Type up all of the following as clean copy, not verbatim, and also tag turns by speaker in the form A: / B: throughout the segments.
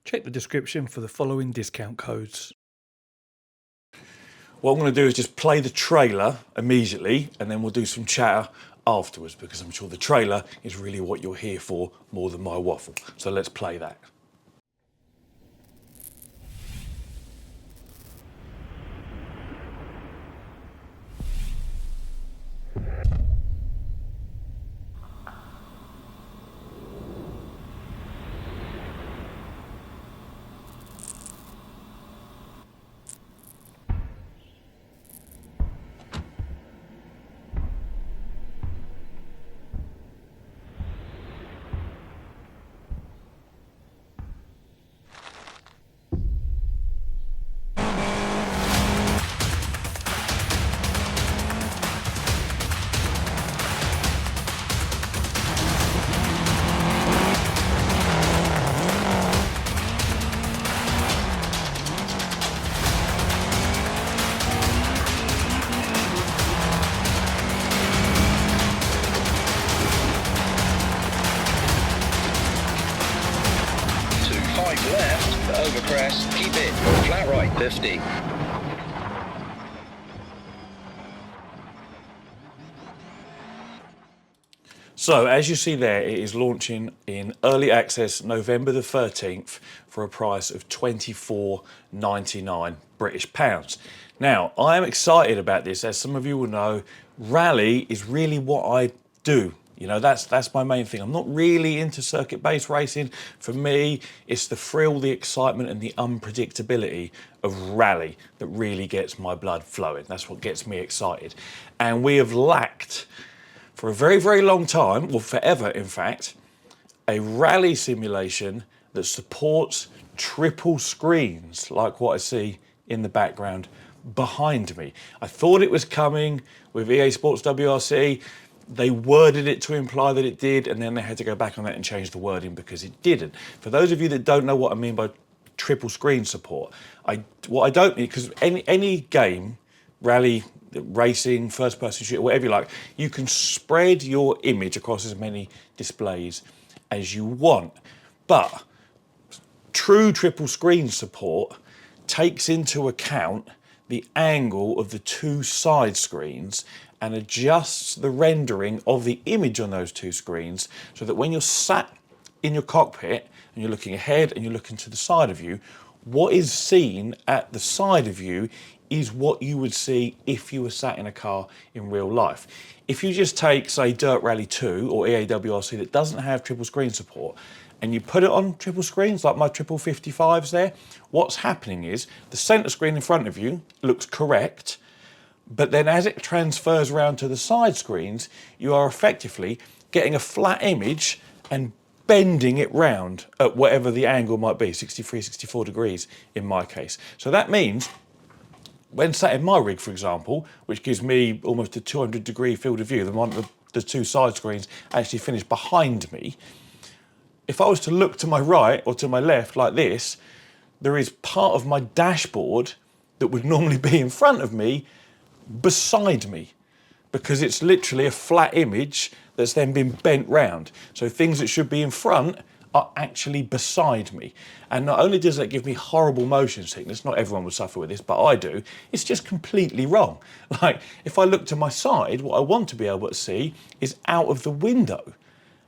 A: Check the description for the following discount codes.
B: What I'm going to do is just play the trailer immediately, and then we'll do some chatter afterwards, because I'm sure the trailer is really what you're here for more than my waffle. So let's play that.
C: Left, over crest, keep it, flat right 50.
B: So as you see there, it is launching in early access November the 13th for a price of £24.99 British pounds. Now, I am excited about this. As some of you will know, rally is really what I do. You know, that's my main thing. I'm not really into circuit-based racing. For me, it's the thrill, the excitement, and the unpredictability of rally that really gets my blood flowing. That's what gets me excited. And we have lacked, for a very, very long time, well, forever, in fact, a rally simulation that supports triple screens, like what I see in the background behind me. I thought it was coming with EA Sports WRC. They worded it to imply that it did, and then they had to go back on that and change the wording because it didn't. For those of you that don't know what I mean by triple screen support, what I don't need, because any game, rally, racing, first person shooter, whatever you like, you can spread your image across as many displays as you want. But true triple screen support takes into account the angle of the two side screens and adjusts the rendering of the image on those two screens so that when you're sat in your cockpit and you're looking ahead and you're looking to the side of you, what is seen at the side of you is what you would see if you were sat in a car in real life. If you just take, say, Dirt Rally 2 or EAWRC that doesn't have triple screen support, and you put it on triple screens, like my triple 55s there, what's happening is the center screen in front of you looks correct, but then as it transfers around to the side screens, you are effectively getting a flat image and bending it round at whatever the angle might be, 63, 64 degrees in my case. So that means when sat in my rig, for example, which gives me almost a 200-degree field of view, the two side screens actually finish behind me. If I was to look to my right or to my left like this, there is part of my dashboard that would normally be in front of me beside me, because it's literally a flat image that's then been bent round. So things that should be in front are actually beside me. And not only does that give me horrible motion sickness, not everyone would suffer with this, but I do, it's just completely wrong. Like, if I look to my side, what I want to be able to see is out of the window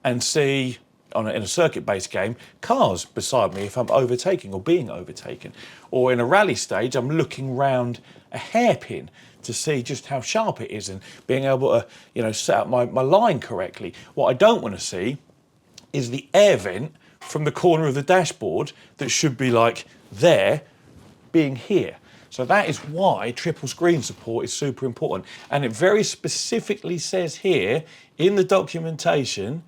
B: and see, in a circuit-based game, cars beside me if I'm overtaking or being overtaken. Or in a rally stage, I'm looking round a hairpin to see just how sharp it is and being able to, set up my line correctly. What I don't want to see is the air vent from the corner of the dashboard that should be like there, being here. So that is why triple screen support is super important. And it very specifically says here in the documentation,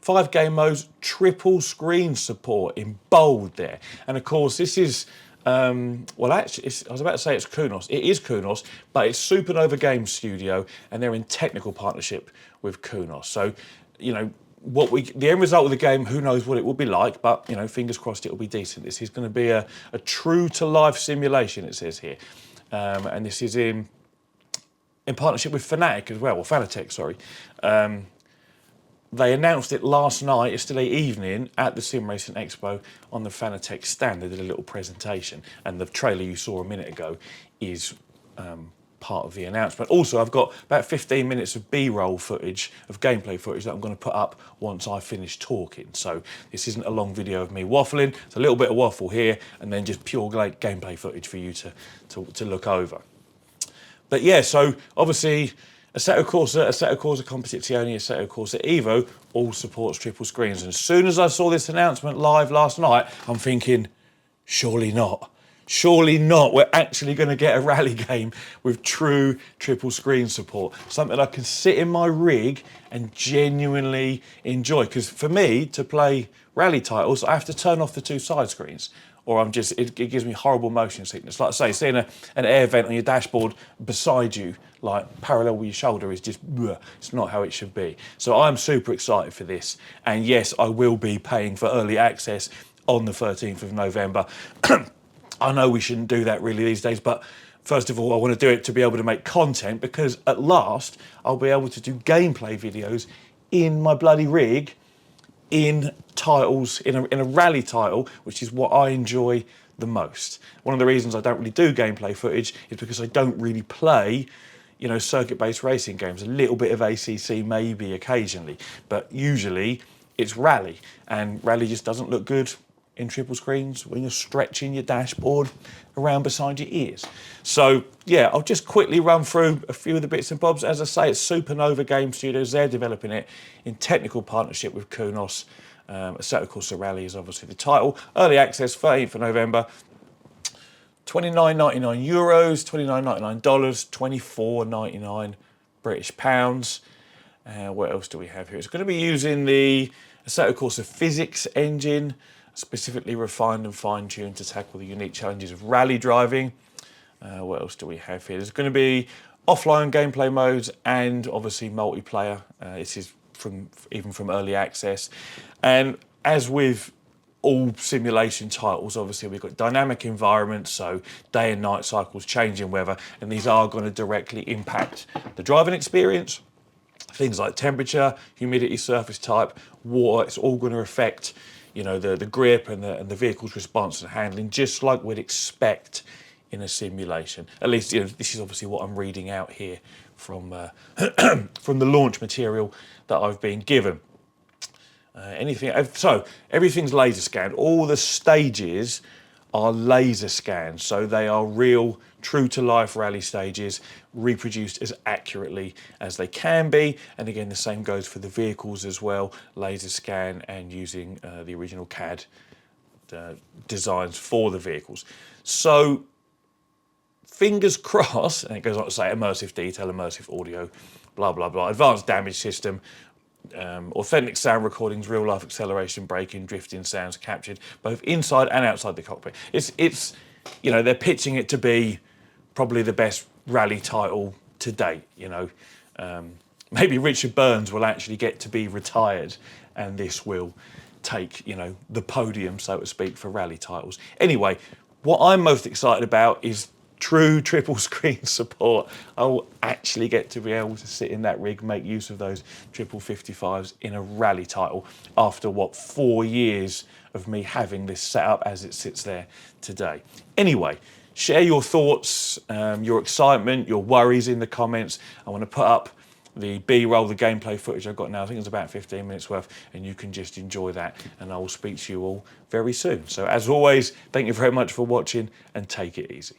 B: 5 game modes, triple screen support in bold there. And of course, this is, well, actually, I was about to say it's Kunos. It is Kunos, but it's Supernova Game Studio, and they're in technical partnership with Kunos. So, the end result of the game, who knows what it will be like, but, fingers crossed it will be decent. This is going to be a true to life simulation, it says here. And this is in in partnership with Fanatec as well, or Fanatec, sorry. They announced it last night, yesterday evening, at the Sim Racing Expo on the Fanatec stand. They did a little presentation, and the trailer you saw a minute ago is part of the announcement. Also, I've got about 15 minutes of B-roll footage, of gameplay footage that I'm going to put up once I finish talking. So this isn't a long video of me waffling. It's a little bit of waffle here, and then just pure gameplay footage for you to look over. But yeah, so obviously Assetto Corsa Competizione, Assetto Corsa Evo all supports triple screens. And as soon as I saw this announcement live last night, I'm thinking, surely not. Surely not. We're actually going to get a rally game with true triple screen support. Something I can sit in my rig and genuinely enjoy. Because for me, to play rally titles, I have to turn off the two side screens, or it gives me horrible motion sickness. Like I say, seeing an air vent on your dashboard beside you, like parallel with your shoulder, is just, it's not how it should be. So I'm super excited for this. And yes, I will be paying for early access on the 13th of November. I know we shouldn't do that really these days, but first of all, I want to do it to be able to make content, because at last I'll be able to do gameplay videos in my bloody rig, in titles, in a rally title, which is what I enjoy the most. One of the reasons I don't really do gameplay footage is because I don't really play, you know, circuit-based racing games. A little bit of ACC maybe occasionally, but usually it's rally, and rally just doesn't look good in triple screens when you're stretching your dashboard around beside your ears. So yeah, I'll just quickly run through a few of the bits and bobs. As I say, it's Supernova Game Studios. They're developing it in technical partnership with Kunos. Assetto Corsa Rally is obviously the title. Early access, 13th of November. €29.99, $29.99, $24.99 British pounds. What else do we have here? It's going to be using the Assetto Corsa physics engine, specifically refined and fine-tuned to tackle the unique challenges of rally driving. What else do we have here? There's going to be offline gameplay modes and obviously multiplayer. This is even from early access. And as with all simulation titles, obviously we've got dynamic environments, so day and night cycles, changing weather, and these are going to directly impact the driving experience. Things like temperature, humidity, surface type, water, it's all going to affect, you know, the grip and the vehicle's response and handling, just like we'd expect in a simulation. At least, you know, this is obviously what I'm reading out here from from the launch material that I've been given. So everything's laser scanned. All the stages are laser scanned, so they are real, true to life rally stages, reproduced as accurately as they can be. And again, the same goes for the vehicles as well, laser scan and using the original CAD designs for the vehicles. So fingers crossed, and it goes on to say immersive detail, immersive audio, blah, blah, blah, advanced damage system, authentic sound recordings, real life acceleration, braking, drifting sounds captured both inside and outside the cockpit. It's you know, they're pitching it to be probably the best rally title to date. You know, maybe Richard Burns will actually get to be retired, and this will take, you know, the podium, so to speak, for rally titles. Anyway, what I'm most excited about is true triple screen support. I'll actually get to be able to sit in that rig, make use of those triple 55s in a rally title after, what, 4 years of me having this set up as it sits there today. Anyway, share your thoughts, your excitement, your worries in the comments. I want to put up the B-roll, the gameplay footage I've got now. I think it's about 15 minutes worth, and you can just enjoy that, and I will speak to you all very soon. So as always, thank you very much for watching, and take it easy.